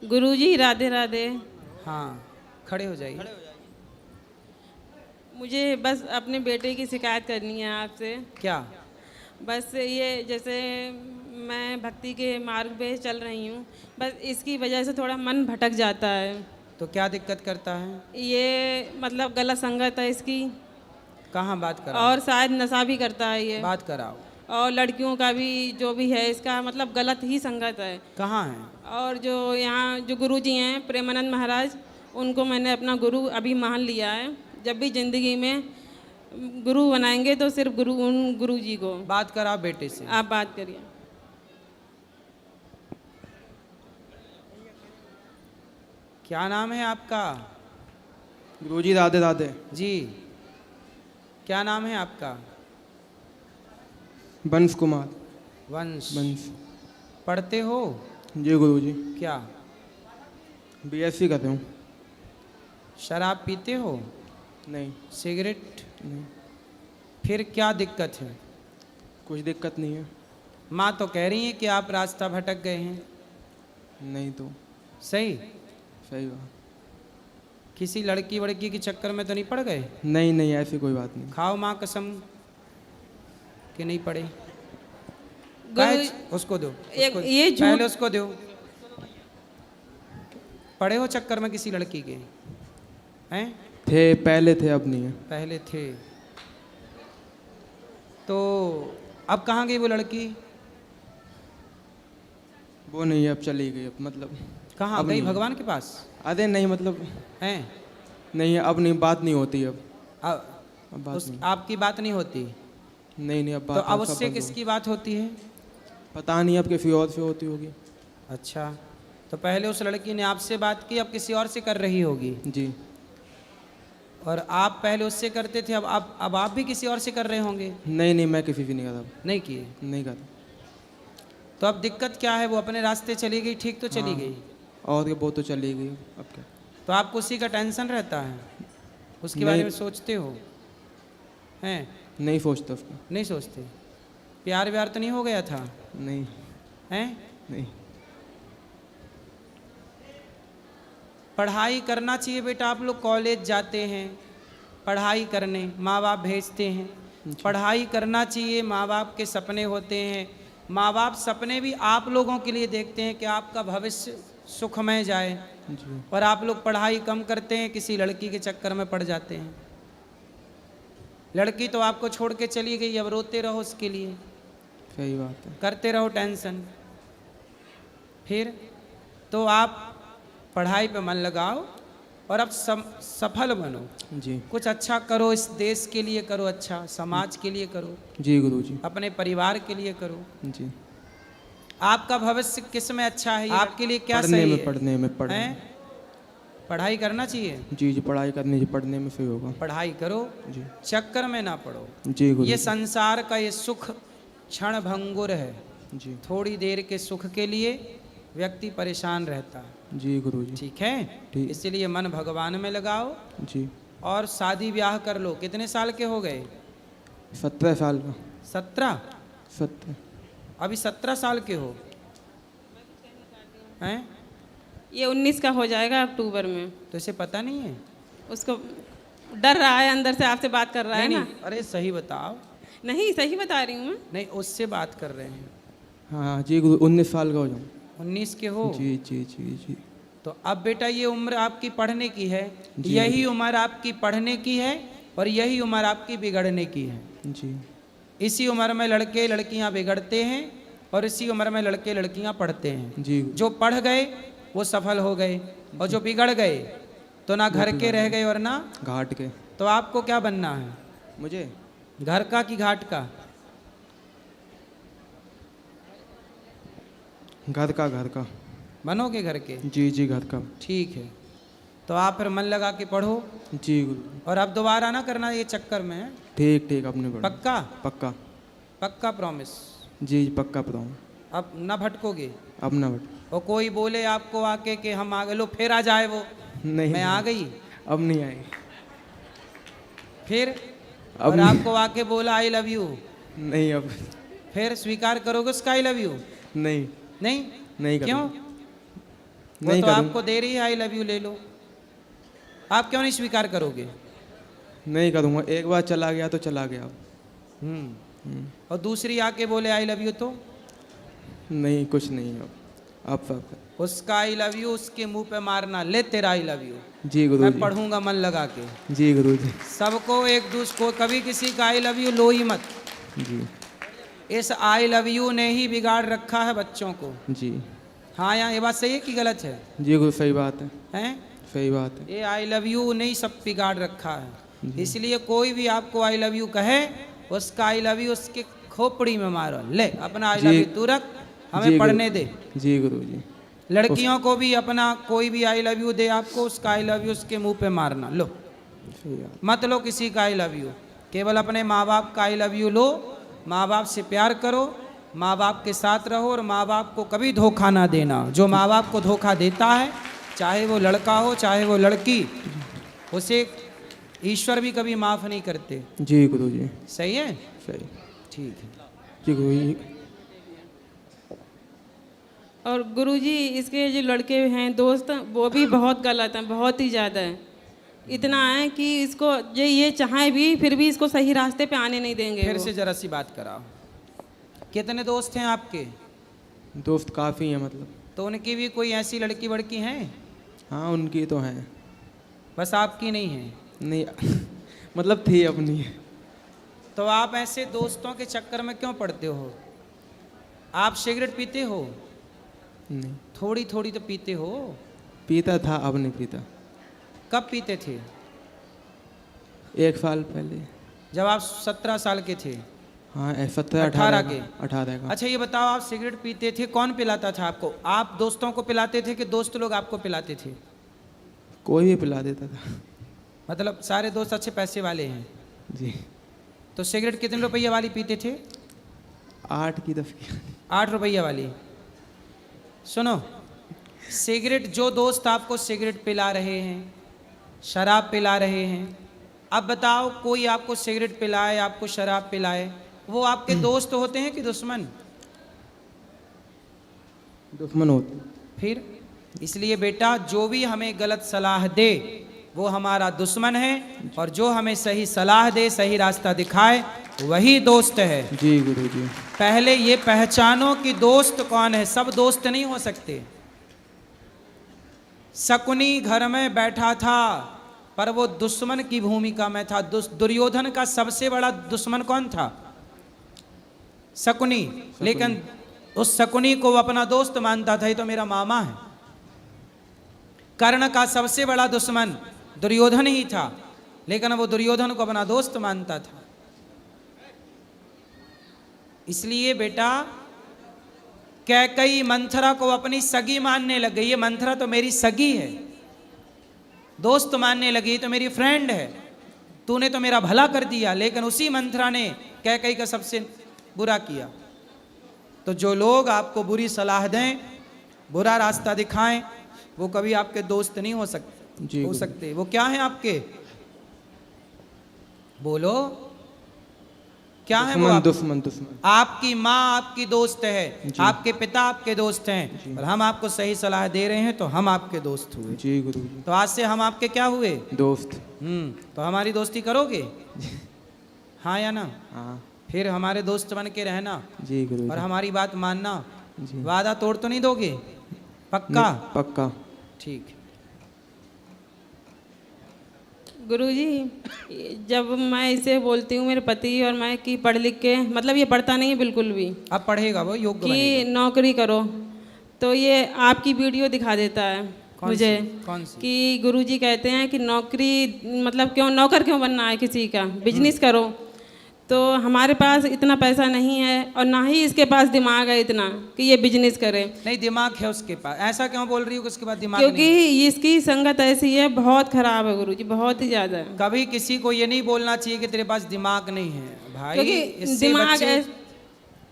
गुरुजी राधे राधे। हाँ, खड़े हो जाइए। मुझे बस अपने बेटे की शिकायत करनी है आपसे। क्या? बस ये जैसे मैं भक्ति के मार्ग पे चल रही हूँ, बस इसकी वजह से थोड़ा मन भटक जाता है। तो क्या दिक्कत करता है? ये मतलब गलत संगत है इसकी, कहाँ बात कराओ? और शायद नशा भी करता है ये, बात कराओ। और लड़कियों का भी जो भी है इसका मतलब गलत ही संगत है। कहाँ है? और जो यहाँ जो गुरुजी हैं प्रेमानंद महाराज, उनको मैंने अपना गुरु अभी मान लिया है। जब भी जिंदगी में गुरु बनाएंगे तो सिर्फ उन गुरु जी को। बात कराओ बेटे से। आप बात करिए। क्या नाम है आपका? गुरुजी राधे राधे। जी, क्या नाम है आपका? वंश कुमार। वंश। वंश। पढ़ते हो? जी गुरुजी। क्या? बीएससी कर रहा हूँ। शराब पीते हो? नहीं। सिगरेट? नहीं। फिर क्या दिक्कत है? कुछ दिक्कत नहीं है। माँ तो कह रही है कि आप रास्ता भटक गए हैं। नहीं तो सही? सही बात। किसी लड़की वड़की के चक्कर में तो नहीं पड़ गए? नहीं नहीं, ऐसी कोई बात नहीं। खाओ माँ कसम कि नहीं पड़े। गुरु उसको दो, एक उसको, ये झूठ- पहले उसको दो। पड़े हो चक्कर में किसी लड़की के? हैं? थे, पहले थे, अब नहीं है। पहले थे तो अब कहाँ गई वो लड़की? वो नहीं है, अब चली गई। अब मतलब कहाँ अब गई? नहीं है। भगवान के पास अरे नहीं, मतलब हैं? नहीं है, अब नहीं, बात नहीं होती अब। अब बात नहीं। आपकी बात नहीं होती? नहीं नहीं, अब तो बात अब सब उससे बंद हो किसकी बात होती है? गई। पता नहीं, अब किसी और से होती होगी। अच्छा, तो पहले उस लड़की ने आपसे बात की, अब किसी और से कर रही होगी। जी। और आप पहले उससे करते थे, अब आप भी किसी और से कर रहे होंगे। नहीं नहीं, मैं किसी से नहीं करता। नहीं किए? नहीं करता। तो अब दिक्कत क्या है? वो अपने रास्ते चली गई, ठीक तो चली हाँ। गई, और क्या, वो तो चली गई। अब क्या? तो आपको उसी का टेंशन रहता है? उसके नहीं। बारे में सोचते हो? हैं? नहीं सोचता उसका। नहीं सोचते? प्यार व्यार तो नहीं हो गया था? नहीं। हैं? नहीं। पढ़ाई करना चाहिए बेटा। आप लोग कॉलेज जाते हैं पढ़ाई करने, माँ बाप भेजते हैं, पढ़ाई करना चाहिए। माँ बाप के सपने होते हैं, माँ बाप सपने भी आप लोगों के लिए देखते हैं कि आपका भविष्य सुखमय जाए। जी। और आप लोग पढ़ाई कम करते हैं, किसी लड़की के चक्कर में पड़ जाते हैं। लड़की तो आपको छोड़ के चली गई, अब रोते रहो उसके लिए, सही बात है। करते रहो टेंशन। फिर तो आप पढ़ाई पे मन लगाओ और अब सफल बनो। जी। कुछ अच्छा करो, इस देश के लिए करो, अच्छा समाज के लिए करो, जी गुरुजी। अपने परिवार के लिए करो। जी। आपका भविष्य किस में अच्छा है? आपके लिए क्या पढ़ने सही में, है? पढ़ने हैं? में। पढ़ाई करना चाहिए। जी जी, पढ़ाई करनी चाहिए, पढ़ने में सही होगा। पढ़ाई करो, जी। चक्कर में ना पड़ो। जी गुरुजी। ये संसार का ये सुख क्षण भंगुर है। जी। थोड़ी देर के सुख के लिए व्यक्ति परेशान रहता है। जी गुरुजी। ठीक है? ठीक। इसलिए मन भगवान में लगाओ जी। और शादी ब्याह कर लो। कितने साल के हो गए? 17 साल का। 17? 17। अभी 17 साल के हो हैं? ये 19 का हो जाएगा अक्टूबर में। तो इसे पता नहीं है? उसको डर रहा है अंदर से, आपसे बात कर रहा है नहीं ना। नहीं, अरे सही बताओ। नहीं, सही बता रही हूँ मैं। नहीं, उससे बात कर रहे हैं। हाँ जी गुरु, 19 साल का हो जाऊँ। 19 के हो? जी जी जी जी। तो अब बेटा ये उम्र आपकी पढ़ने की है, जी। यही उम्र आपकी पढ़ने की है और यही उम्र आपकी बिगड़ने की है। जी। इसी उम्र में लड़के लड़कियां बिगड़ते हैं और इसी उम्र में लड़के लड़कियां पढ़ते हैं। जी। जो पढ़ गए वो सफल हो गए और जो बिगड़ गए तो ना घर के रह गए और ना घाट के। तो आपको क्या बनना है? मुझे घर का कि घाट का? घर का, घर का। बनोगे घर के? जी जी, घर का। ठीक है, तो आप फिर मन लगा के पढ़ो जी गुरु। और अब दोबारा ना करना ये चक्कर में। ठीक ठीक, अपने पढ़ो। पक्का? पक्का। पक्का प्रॉमिस? जी जी, पक्का पढ़ाऊँ। अब ना भटकोगे? अब ना बट। और कोई बोले आपको आके कि हम आ गए, लो फिर आ जाए वो, नहीं, मैं आ गई, अब नहीं आई। फिर अब और नहीं। आपको आके बोला आई लव यू, नहीं अब। फिर स्वीकार करोगे उसका आई लव यू? नहीं नहीं? नहीं क्यों? वो नहीं तो करूँ आपको दे रही है आई लव यू, ले लो। आप क्यों नहीं स्वीकार करोगे? नहीं करूँगा, एक बार चला गया तो चला गया। और दूसरी आके बोले आई लव यू तो नहीं, कुछ नहीं अब उसका आई लव यू उसके मुंह पे मारना, ले तेरा आई लव यू, जी गुरु मैं जी। पढ़ूंगा मन लगा के। जी गुरु जी। सबको एक दूसरे को, कभी किसी का आई लव यू लो ही मत। जी इस आई लव यू ने ही बिगाड़ रखा है बच्चों को। जी। हाँ, यहाँ ये बात सही है कि गलत है? जी गुरु, सही बात है, हैं? सही बात है। ये आई लव यू ने ही सब बिगाड़ रखा है। इसलिए कोई भी आपको आई लव यू कहे, उसका आई लव यू उसके खोपड़ी में मारो, ले अपना आई लव यू तू रख, हमें पढ़ने दे। जी गुरु जी। लड़कियों को भी अपना कोई भी आई लव यू दे आपको, उसका आई लव यू उसके मुंह पे मारना, लो सही बात। मत लो किसी का आई लव यू, केवल अपने माँ बाप का आई लव यू लो। माँ बाप से प्यार करो, माँ बाप के साथ रहो, और माँ बाप को कभी धोखा ना देना। जो माँ बाप को धोखा देता है, चाहे वो लड़का हो चाहे वो लड़की, उसे ईश्वर भी कभी माफ़ नहीं करते। जी गुरु जी। सही है? सही। ठीक है। जी गुरु जी। और गुरुजी इसके जो लड़के हैं दोस्त, वो भी बहुत गलत हैं, बहुत ही ज़्यादा है। इतना है कि इसको जो ये चाहे भी, फिर भी इसको सही रास्ते पे आने नहीं देंगे। फिर वो। से जरा सी बात कराओ। कितने दोस्त हैं आपके? दोस्त काफ़ी हैं मतलब। तो उनकी भी कोई ऐसी लड़की वड़की हैं? हाँ उनकी तो हैं। बस आपकी नहीं है? नहीं मतलब थी अपनी। तो आप ऐसे दोस्तों के चक्कर में क्यों पड़ते हो? आप सिगरेट पीते हो? नहीं थोड़ी थोड़ी तो पीते हो। पीता था, अब नहीं पीता। कब पीते थे? 1 साल पहले। जब आप 17 साल के थे? हाँ 17 18 के? 18 का। अच्छा ये बताओ, आप सिगरेट पीते थे, कौन पिलाता था आपको? आप दोस्तों को पिलाते थे कि दोस्त लोग आपको पिलाते थे? कोई भी पिला देता था। मतलब सारे दोस्त अच्छे पैसे वाले हैं? जी। तो सिगरेट कितने रुपये वाली पीते थे? 8 की 10 की। 8 रुपये वाली। सुनो, सिगरेट, जो दोस्त आपको सिगरेट पिला रहे हैं, शराब पिला रहे हैं, अब बताओ कोई आपको सिगरेट पिलाए, आपको शराब पिलाए, वो आपके दोस्त होते हैं कि दुश्मन? दुश्मन होते। फिर इसलिए बेटा, जो भी हमें गलत सलाह दे वो हमारा दुश्मन है, और जो हमें सही सलाह दे, सही रास्ता दिखाए, वही दोस्त है। जी गुरु जी। पहले ये पहचानो कि दोस्त कौन है। सब दोस्त नहीं हो सकते। शकुनी घर में बैठा था, पर वो दुश्मन की भूमिका में था। दुर्योधन का सबसे बड़ा दुश्मन कौन था? शकुनी। लेकिन उस शकुनी को वो अपना दोस्त मानता था, ये तो मेरा मामा है। कर्ण का सबसे बड़ा दुश्मन दुर्योधन ही था, लेकिन वो दुर्योधन को अपना दोस्त मानता था। इसलिए बेटा, कैकई मंथरा को अपनी सगी मानने लग गई। ये मंथरा तो मेरी सगी है, दोस्त मानने लगी, तो मेरी फ्रेंड है, तूने तो मेरा भला कर दिया। लेकिन उसी मंथरा ने कैकई का सबसे बुरा किया। तो जो लोग आपको बुरी सलाह दें, बुरा रास्ता दिखाएं, वो कभी आपके दोस्त नहीं हो सकते। वो क्या है आपके? बोलो, क्या है वो? दुश्मन। आपकी माँ आपकी दोस्त है, आपके पिता आपके दोस्त हैं, और हम आपको सही सलाह दे रहे हैं, तो हम आपके दोस्त हुए। जी गुरु जी। तो आज से हम आपके क्या हुए? दोस्त। तो हमारी दोस्ती करोगे? हाँ या ना? हाँ। फिर हमारे दोस्त बन के रहना। जी गुरु जी। और हमारी बात मानना। जी। वादा तोड़ तो नहीं दोगे? पक्का? पक्का। ठीक। गुरुजी, जब मैं इसे बोलती हूँ मेरे पति और मैं कि पढ़ लिख के, मतलब ये पढ़ता नहीं है बिल्कुल भी, अब पढ़ेगा वो, योग्य कि बनेगा। नौकरी करो, तो ये आपकी वीडियो दिखा देता है मुझे। कौन सी? कि गुरुजी कहते हैं कि नौकरी, मतलब क्यों नौकर क्यों बनना है किसी का, बिजनेस करो। तो हमारे पास इतना पैसा नहीं है, और ना ही इसके पास दिमाग है इतना कि ये बिजनेस करे। नहीं, दिमाग है उसके पास। ऐसा क्यों बोल रही हो कि उसके पास दिमाग क्योंकि नहीं? इसकी संगत ऐसी है, बहुत खराब है गुरुजी, बहुत ही ज्यादा। कभी किसी को ये नहीं बोलना चाहिए कि तेरे पास दिमाग नहीं है भाई। क्योंकि इससे दिमाग बच्चे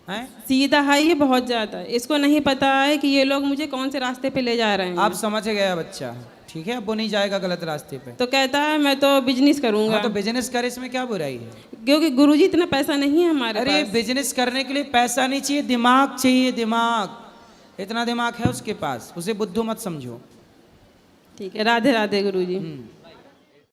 हैं। सीधा है ये, बहुत ज्यादा। इसको नहीं पता है कि ये लोग मुझे कौन से रास्ते पे ले जा रहे हैं। आप समझ गया बच्चा, ठीक है, अब वो नहीं जाएगा गलत रास्ते पे। तो कहता है मैं तो बिजनेस करूंगा। हाँ, तो बिजनेस करे, इसमें क्या बुराई है? क्योंकि गुरुजी इतना पैसा नहीं है हमारे अरे पास। बिजनेस करने के लिए पैसा नहीं चाहिए, दिमाग चाहिए, दिमाग। इतना दिमाग है उसके पास, उसे बुद्धू मत समझो। ठीक है, राधे राधे गुरुजी।